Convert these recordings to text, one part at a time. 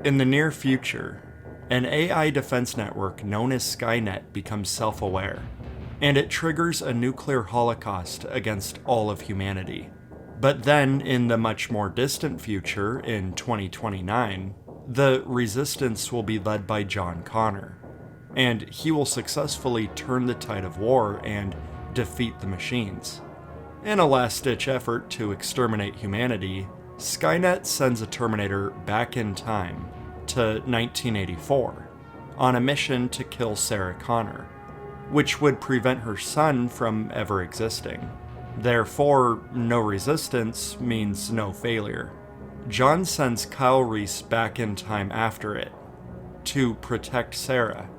In the near future, an AI defense network known as Skynet becomes self-aware, and it triggers a nuclear holocaust against all of humanity. But then, in the much more distant future, in 2029, the resistance will be led by John Connor, and he will successfully turn the tide of war and defeat the machines. In a last-ditch effort to exterminate humanity, Skynet sends a Terminator back in time to 1984 on a mission to kill Sarah Connor, which would prevent her son from ever existing. Therefore, no resistance means no failure. John sends Kyle Reese back in time after it to protect Sarah,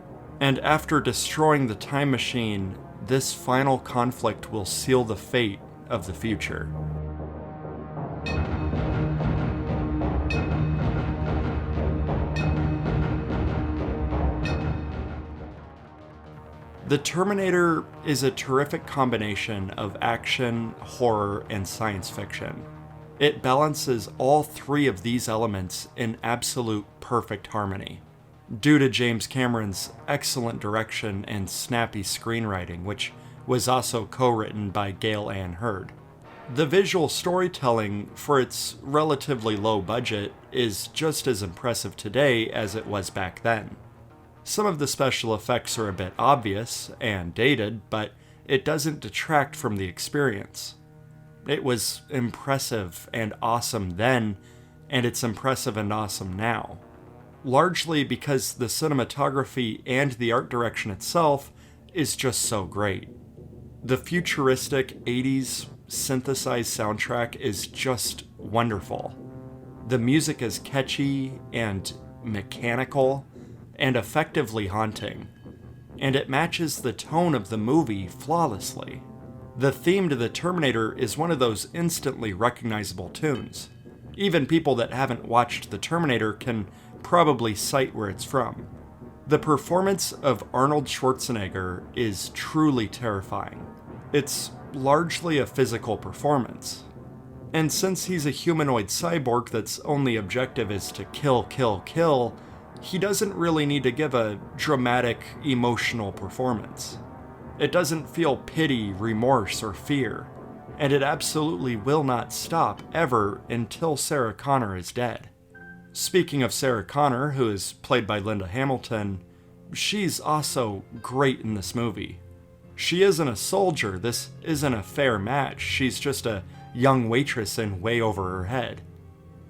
and after destroying the time machine, this final conflict will seal the fate of the future. The Terminator is a terrific combination of action, horror, and science fiction. It balances all three of these elements in absolute perfect harmony, due to James Cameron's excellent direction and snappy screenwriting, which was also co-written by Gail Ann Hurd. The visual storytelling, for its relatively low budget, is just as impressive today as it was back then. Some of the special effects are a bit obvious and dated, but it doesn't detract from the experience. It was impressive and awesome then, and it's impressive and awesome now. Largely because the cinematography and the art direction itself is just so great. The futuristic 80s synthesized soundtrack is just wonderful. The music is catchy and mechanical and effectively haunting, and it matches the tone of the movie flawlessly. The theme to the Terminator is one of those instantly recognizable tunes. Even people that haven't watched the Terminator can probably cite where it's from. The performance of Arnold Schwarzenegger is truly terrifying. It's largely a physical performance. And since he's a humanoid cyborg that's only objective is to kill, kill, kill, he doesn't really need to give a dramatic, emotional performance. It doesn't feel pity, remorse, or fear, and it absolutely will not stop ever until Sarah Connor is dead. Speaking of Sarah Connor, who is played by Linda Hamilton, she's also great in this movie. She isn't a soldier, this isn't a fair match, she's just a young waitress in way over her head.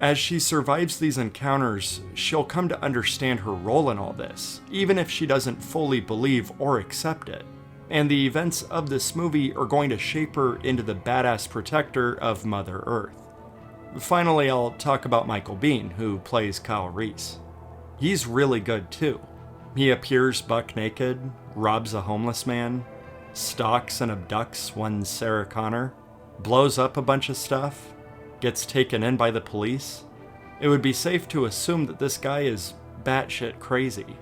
As she survives these encounters, she'll come to understand her role in all this, even if she doesn't fully believe or accept it. And the events of this movie are going to shape her into the badass protector of Mother Earth. Finally, I'll talk about Michael Biehn, who plays Kyle Reese. He's really good too. He appears buck naked, robs a homeless man, stalks and abducts one Sarah Connor, blows up a bunch of stuff, gets taken in by the police. It would be safe to assume that this guy is batshit crazy.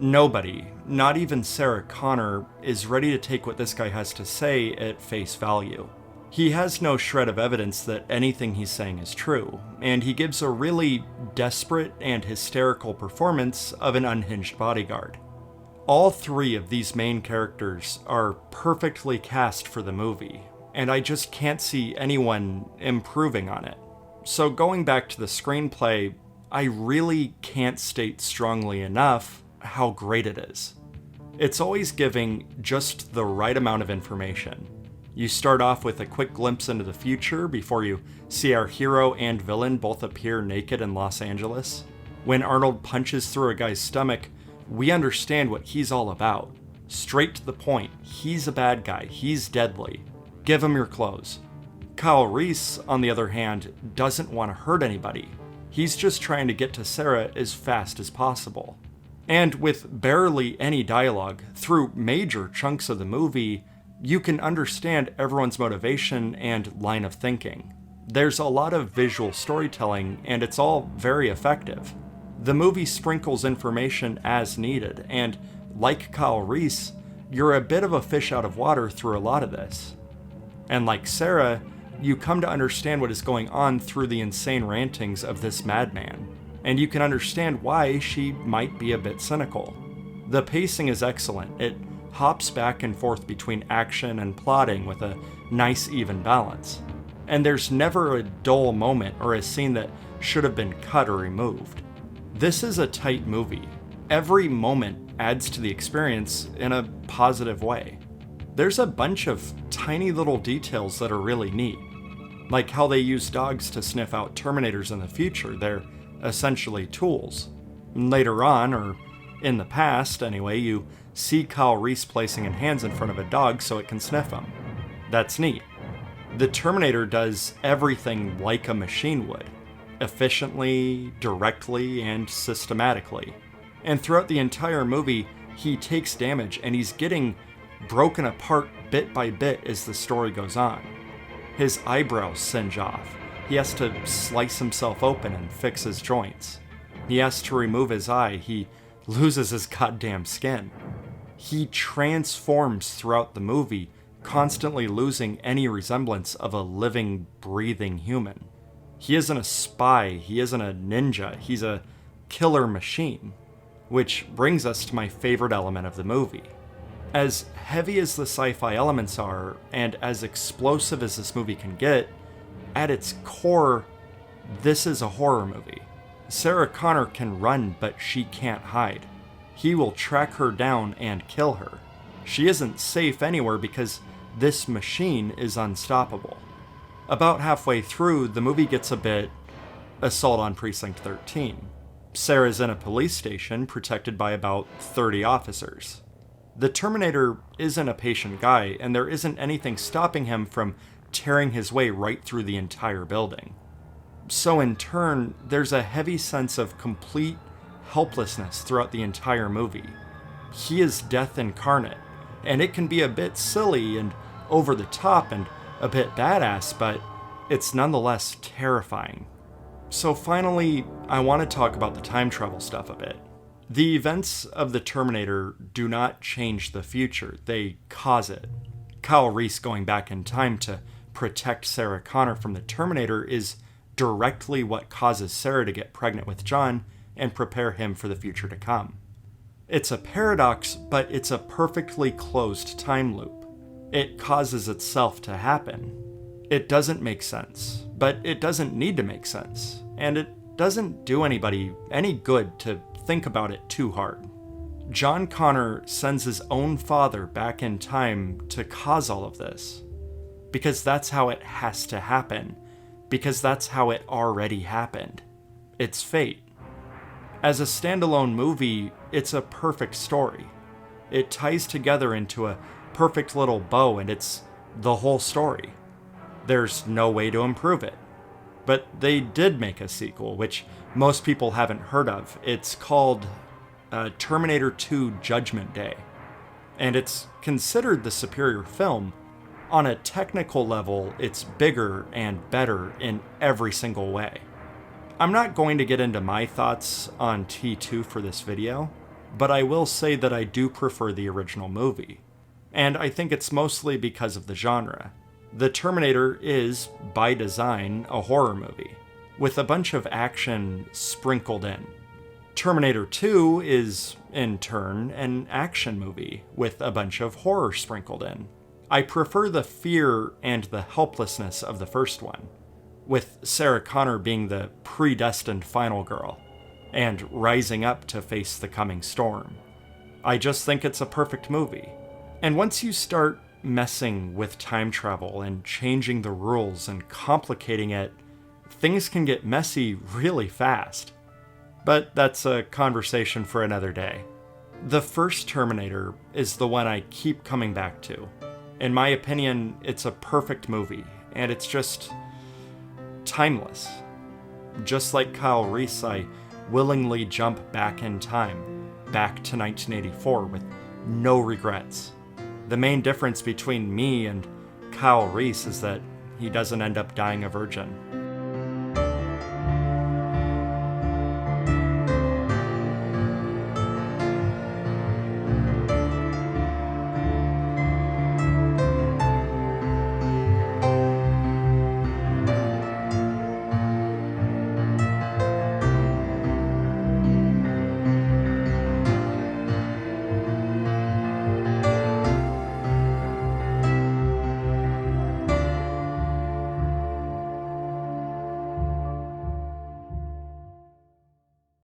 Nobody, not even Sarah Connor, is ready to take what this guy has to say at face value. He has no shred of evidence that anything he's saying is true, and he gives a really desperate and hysterical performance of an unhinged bodyguard. All three of these main characters are perfectly cast for the movie, and I just can't see anyone improving on it. So going back to the screenplay, I really can't state strongly enough how great it is. It's always giving just the right amount of information. You start off with a quick glimpse into the future before you see our hero and villain both appear naked in Los Angeles. When Arnold punches through a guy's stomach, we understand what he's all about. Straight to the point, he's a bad guy, he's deadly. Give him your clothes. Kyle Reese, on the other hand, doesn't want to hurt anybody. He's just trying to get to Sarah as fast as possible. And with barely any dialogue, through major chunks of the movie, you can understand everyone's motivation and line of thinking. There's a lot of visual storytelling, and it's all very effective. The movie sprinkles information as needed, and like Kyle Reese, you're a bit of a fish out of water through a lot of this. And like Sarah, you come to understand what is going on through the insane rantings of this madman. and you can understand why she might be a bit cynical. The pacing is excellent. It hops back and forth between action and plotting with a nice even balance. And there's never a dull moment or a scene that should have been cut or removed. This is a tight movie. Every moment adds to the experience in a positive way. There's a bunch of tiny little details that are really neat, like how they use dogs to sniff out Terminators in the future. They're essentially tools. Later on, or in the past anyway, you see Kyle Reese placing hands in front of a dog so it can sniff them. That's neat. The Terminator does everything like a machine would, efficiently, directly, and systematically. And throughout the entire movie, he takes damage and he's getting broken apart bit by bit as the story goes on. His eyebrows singe off. He has to slice himself open and fix his joints. He has to remove his eye. He loses his goddamn skin. He transforms throughout the movie, constantly losing any resemblance of a living, breathing human. He isn't a spy. He isn't a ninja. He's a killer machine. Which brings us to my favorite element of the movie. As heavy as the sci-fi elements are, and as explosive as this movie can get, at its core, this is a horror movie. Sarah Connor can run, but she can't hide. He will track her down and kill her. She isn't safe anywhere because this machine is unstoppable. About halfway through, the movie gets a bit Assault on Precinct 13. Sarah's in a police station protected by about 30 officers. The Terminator isn't a patient guy, and there isn't anything stopping him from tearing his way right through the entire building. So in turn, there's a heavy sense of complete helplessness throughout the entire movie. He is death incarnate, and it can be a bit silly and over the top and a bit badass, but it's nonetheless terrifying. So finally, I want to talk about the time travel stuff a bit. The events of the Terminator do not change the future, they cause it. Kyle Reese going back in time to protect Sarah Connor from the Terminator is directly what causes Sarah to get pregnant with John and prepare him for the future to come. It's a paradox, but it's a perfectly closed time loop. It causes itself to happen. It doesn't make sense, but it doesn't need to make sense, and it doesn't do anybody any good to think about it too hard. John Connor sends his own father back in time to cause all of this, because that's how it has to happen, because that's how it already happened. It's fate. As a standalone movie, it's a perfect story. It ties together into a perfect little bow, and it's the whole story. There's no way to improve it. But they did make a sequel, which most people haven't heard of. It's called Terminator 2 Judgment Day. And it's considered the superior film. On a technical level, it's bigger and better in every single way. I'm not going to get into my thoughts on T2 for this video, but I will say that I do prefer the original movie. And I think it's mostly because of the genre. The Terminator is, by design, a horror movie, with a bunch of action sprinkled in. Terminator 2 is, in turn, an action movie, with a bunch of horror sprinkled in. I prefer the fear and the helplessness of the first one, with Sarah Connor being the predestined final girl, and rising up to face the coming storm. I just think it's a perfect movie. And once you start messing with time travel and changing the rules and complicating it, things can get messy really fast. But that's a conversation for another day. The first Terminator is the one I keep coming back to. In my opinion, it's a perfect movie, and it's just timeless. Just like Kyle Reese, I willingly jump back in time, back to 1984 with no regrets. The main difference between me and Kyle Reese is that he doesn't end up dying a virgin.